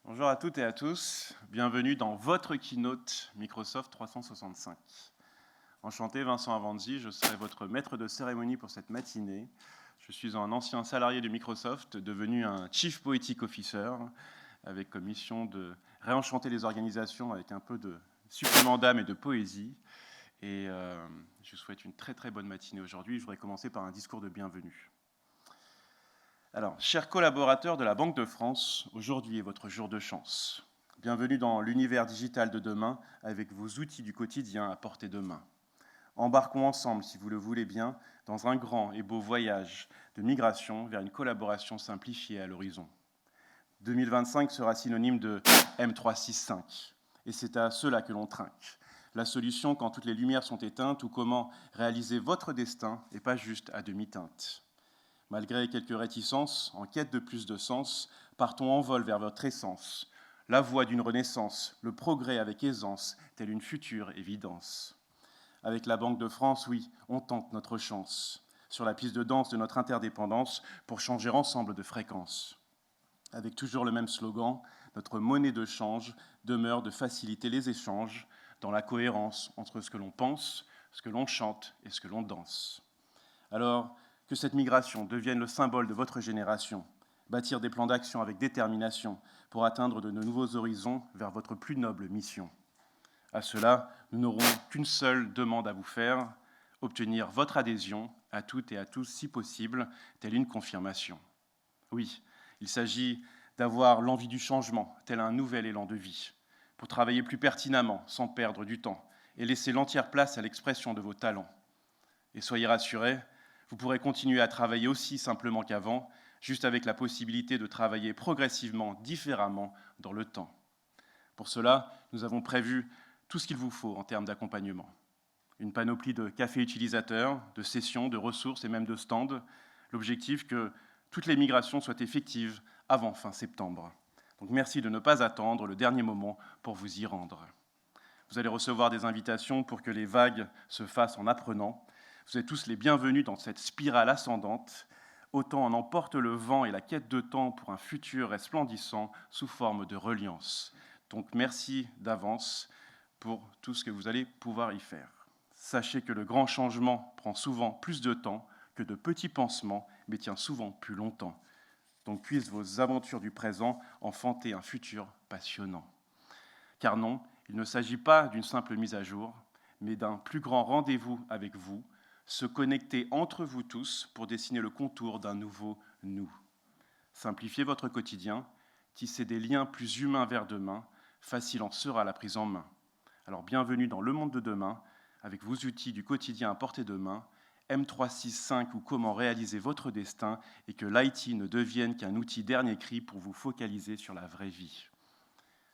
Bonjour à toutes et à tous, bienvenue dans votre keynote Microsoft 365. Enchanté, Vincent Avanzi, je serai votre maître de cérémonie pour cette matinée. Je suis un ancien salarié de Microsoft, devenu un Chief Poetic Officer, avec comme mission de réenchanter les organisations avec un peu de supplément d'âme et de poésie. Et je vous souhaite une très très bonne matinée aujourd'hui. Je voudrais commencer par un discours de bienvenue. Alors, chers collaborateurs de la Banque de France, aujourd'hui est votre jour de chance. Bienvenue dans l'univers digital de demain avec vos outils du quotidien à portée de main. Embarquons ensemble, si vous le voulez bien, dans un grand et beau voyage de migration vers une collaboration simplifiée à l'horizon. 2025 sera synonyme de M365, et c'est à cela que l'on trinque. La solution quand toutes les lumières sont éteintes ou comment réaliser votre destin et pas juste à demi-teinte. Malgré quelques réticences, en quête de plus de sens, partons en vol vers votre essence, la voie d'une renaissance, le progrès avec aisance, telle une future évidence. Avec la Banque de France, oui, on tente notre chance, sur la piste de danse de notre interdépendance, pour changer ensemble de fréquence. Avec toujours le même slogan, notre monnaie de change demeure de faciliter les échanges, dans la cohérence entre ce que l'on pense, ce que l'on chante et ce que l'on danse. Alors, que cette migration devienne le symbole de votre génération, bâtir des plans d'action avec détermination pour atteindre de nouveaux horizons vers votre plus noble mission. À cela, nous n'aurons qu'une seule demande à vous faire, obtenir votre adhésion à toutes et à tous si possible, telle une confirmation. Oui, il s'agit d'avoir l'envie du changement, tel un nouvel élan de vie, pour travailler plus pertinemment, sans perdre du temps, et laisser l'entière place à l'expression de vos talents. Et soyez rassurés, vous pourrez continuer à travailler aussi simplement qu'avant, juste avec la possibilité de travailler progressivement, différemment dans le temps. Pour cela, nous avons prévu tout ce qu'il vous faut en termes d'accompagnement. Une panoplie de cafés utilisateurs, de sessions, de ressources et même de stands. L'objectif que toutes les migrations soient effectives avant fin septembre. Donc merci de ne pas attendre le dernier moment pour vous y rendre. Vous allez recevoir des invitations pour que les vagues se fassent en apprenant. Vous êtes tous les bienvenus dans cette spirale ascendante. Autant en emporte le vent et la quête de temps pour un futur resplendissant sous forme de reliance. Donc merci d'avance pour tout ce que vous allez pouvoir y faire. Sachez que le grand changement prend souvent plus de temps que de petits pansements, mais tient souvent plus longtemps. Donc puissent vos aventures du présent enfanter un futur passionnant. Car non, il ne s'agit pas d'une simple mise à jour, mais d'un plus grand rendez-vous avec vous, se connecter entre vous tous pour dessiner le contour d'un nouveau nous. Simplifiez votre quotidien, tissez des liens plus humains vers demain, facile en sera la prise en main. Alors bienvenue dans le monde de demain, avec vos outils du quotidien à portée de main, M365 ou comment réaliser votre destin et que l'IT ne devienne qu'un outil dernier cri pour vous focaliser sur la vraie vie.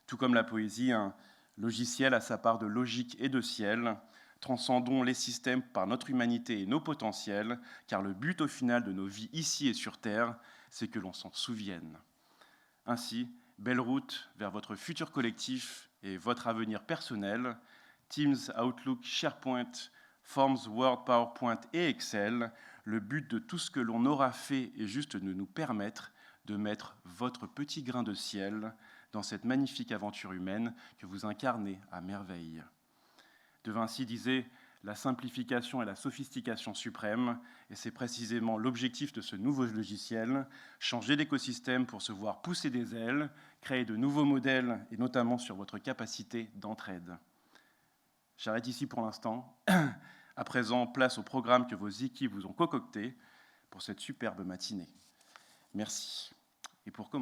Tout comme la poésie, un logiciel a sa part de logique et de ciel. Transcendons les systèmes par notre humanité et nos potentiels, car le but au final de nos vies ici et sur Terre, c'est que l'on s'en souvienne. Ainsi, belle route vers votre futur collectif et votre avenir personnel. Teams, Outlook, SharePoint, Forms, Word, PowerPoint et Excel. Le but de tout ce que l'on aura fait est juste de nous permettre de mettre votre petit grain de ciel dans cette magnifique aventure humaine que vous incarnez à merveille. De Vinci disait « La simplification est la sophistication suprême » et c'est précisément l'objectif de ce nouveau logiciel, changer d'écosystème pour se voir pousser des ailes, créer de nouveaux modèles et notamment sur votre capacité d'entraide. J'arrête ici pour l'instant. À présent, place au programme que vos équipes vous ont concocté pour cette superbe matinée. Merci. Et pour commencer,